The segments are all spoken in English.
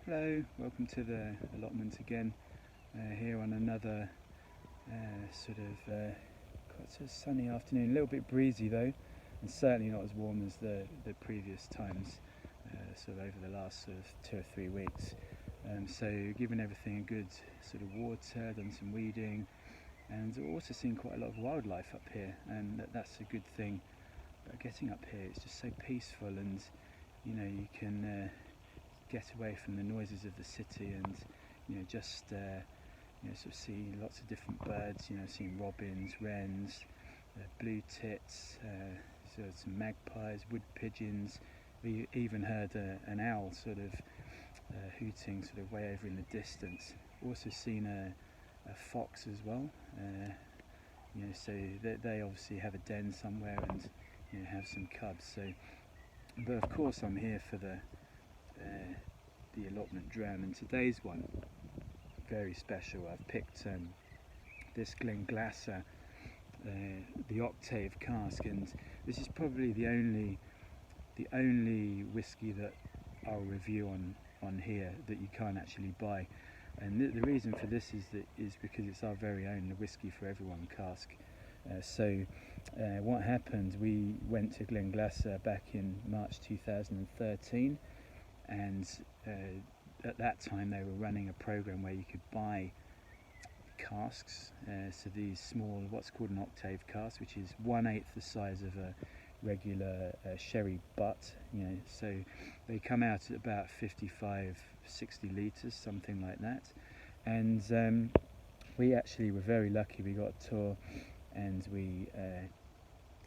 Hello, welcome to the allotment again, here on another quite a sunny afternoon, a little bit breezy though, and certainly not as warm as the previous times, sort of over the last sort of 2 or 3 weeks. So given everything a good sort of water, done some weeding, and also seen quite a lot of wildlife up here, and that's a good thing. But getting up here, it's just so peaceful, and you know, you can get away from the noises of the city, and just sort of see lots of different birds. Seeing robins, wrens, blue tits, some magpies, wood pigeons. We even heard an owl sort of hooting sort of way over in the distance. Also seen a fox as well. So they obviously have a den somewhere and have some cubs. But of course I'm here for the Allotment Dram, and today's one very special. I've picked this Glenglassaugh, the Octave cask, and this is probably the only whiskey that I'll review on here that you can't actually buy. And the reason for this is because it's our very own, the Whisky For Everyone cask. What happened, we went to Glenglassaugh back in March 2013, and at that time they were running a program where you could buy casks, so these small, what's called an Octave cask, which is 1/8 the size of a regular sherry butt. So they come out at about 55-60 litres, something like that. And we actually were very lucky. We got a tour, and we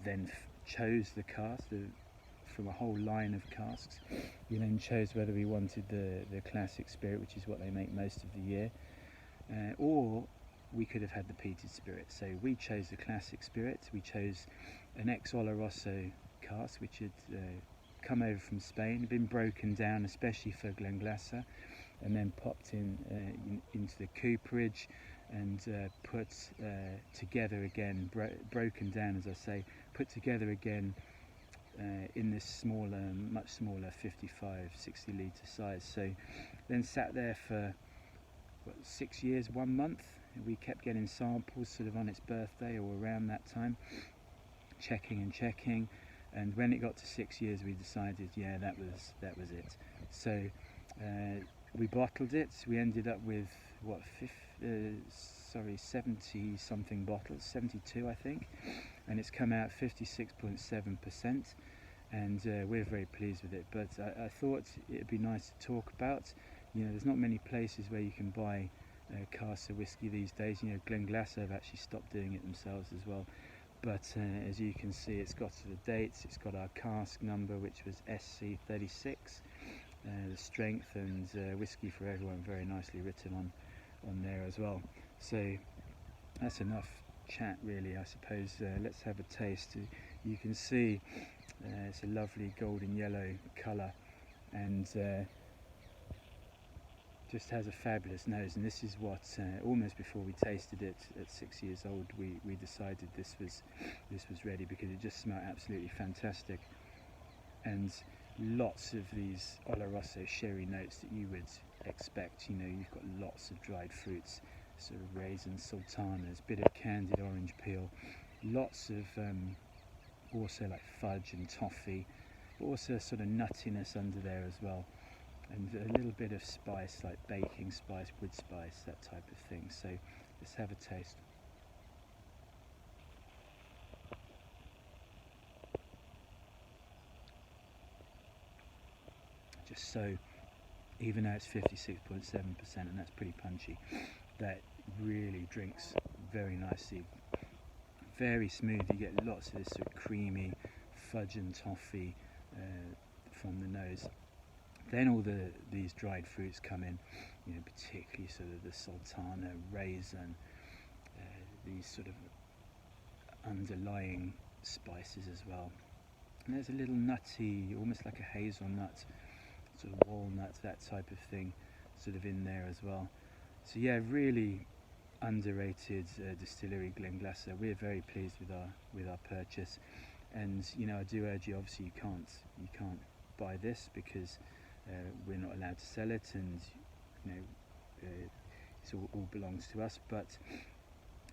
then chose the cask from a whole line of casks. We then chose whether we wanted the classic spirit, which is what they make most of the year, or we could have had the peated spirit. So we chose the classic spirit. We chose an ex-Oloroso cask, which had come over from Spain, been broken down especially for Glenglassaugh, and then popped into the cooperage and put together again, broken down, as I say, put together again in this smaller, much smaller 55-60 litre size. So then sat there for 6 years, 1 month. We kept getting samples sort of on its birthday or around that time, checking, and when it got to 6 years we decided, yeah, that was it. So we bottled it. We ended up with 70 something bottles, 72 I think, and it's come out 56.7%, and we're very pleased with it. But I thought it'd be nice to talk about. There's not many places where you can buy casks of whiskey these days. Glenglassaugh have actually stopped doing it themselves as well. But as you can see, it's got the dates, it's got our cask number, which was SC36, the strength, and Whisky For Everyone very nicely written on there as well. So that's enough chat really, I suppose. Let's have a taste. You can see it's a lovely golden yellow colour, and just has a fabulous nose. And this is what almost before we tasted it at 6 years old, we decided this was ready, because it just smelled absolutely fantastic, and lots of these Oloroso sherry notes that you would expect. You've got lots of dried fruits, sort of raisins, sultanas, bit of candied orange peel, lots of also like fudge and toffee, but also sort of nuttiness under there as well, and a little bit of spice like baking spice, wood spice, that type of thing. So let's have a taste. Just so, even though it's 56.7% and that's pretty punchy, that really drinks very nicely, very smooth. You get lots of this sort of creamy fudge and toffee from the nose. Then all these dried fruits come in, particularly sort of the sultana, raisin, these sort of underlying spices as well. And there's a little nutty, almost like a hazelnut, sort of walnut, that type of thing, sort of in there as well. So yeah, really underrated distillery, Glenglassaugh. We're very pleased with our purchase, and I do urge you. Obviously, you can't buy this because we're not allowed to sell it, and it all belongs to us. But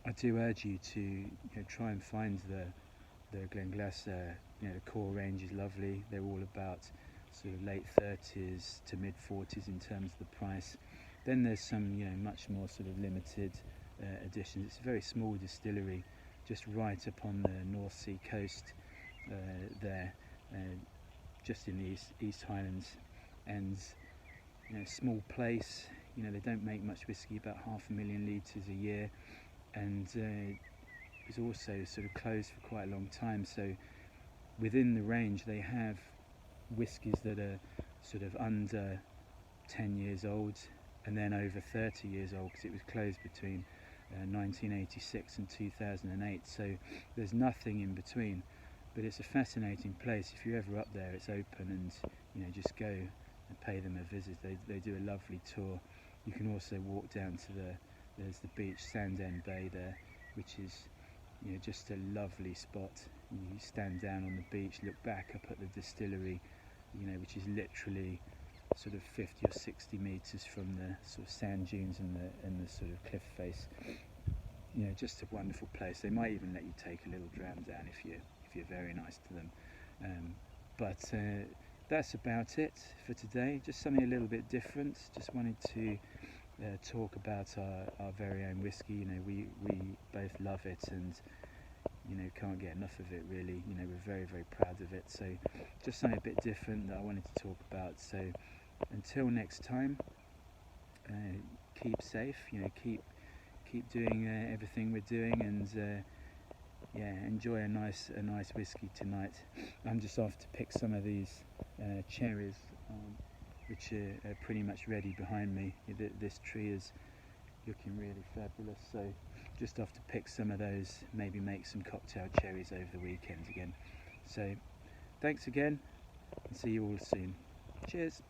I do urge you to try and find the Glenglassaugh. The core range is lovely. They're all about sort of late 30s to mid 40s in terms of the price. Then there's some much more sort of limited editions. It's a very small distillery, just right up on the North Sea coast there, just in the East Highlands, and small place. They don't make much whiskey, about 500,000 litres a year, and it's also sort of closed for quite a long time. So within the range they have whiskies that are sort of under 10 years old, and then over 30 years old, because it was closed between 1986 and 2008. So there's nothing in between. But it's a fascinating place. If you're ever up there, it's open, and just go and pay them a visit. They do a lovely tour. You can also walk down to there's the beach, Sandend Bay there, which is just a lovely spot. You stand down on the beach, look back up at the distillery, which is literally sort of 50 or 60 metres from the sort of sand dunes and the sort of cliff face. Just a wonderful place. They might even let you take a little dram down if you're very nice to them. But that's about it for today. Just something a little bit different. Just wanted to talk about our very own whiskey. We both love it, and can't get enough of it really. We're very, very proud of it. So just something a bit different that I wanted to talk about. So until next time, keep safe. Keep doing everything we're doing, and enjoy a nice whiskey tonight. I'm just off to pick some of these cherries, which are pretty much ready behind me. This tree is looking really fabulous, so just off to pick some of those, maybe make some cocktail cherries over the weekend again. So thanks again, and see you all soon. Cheers.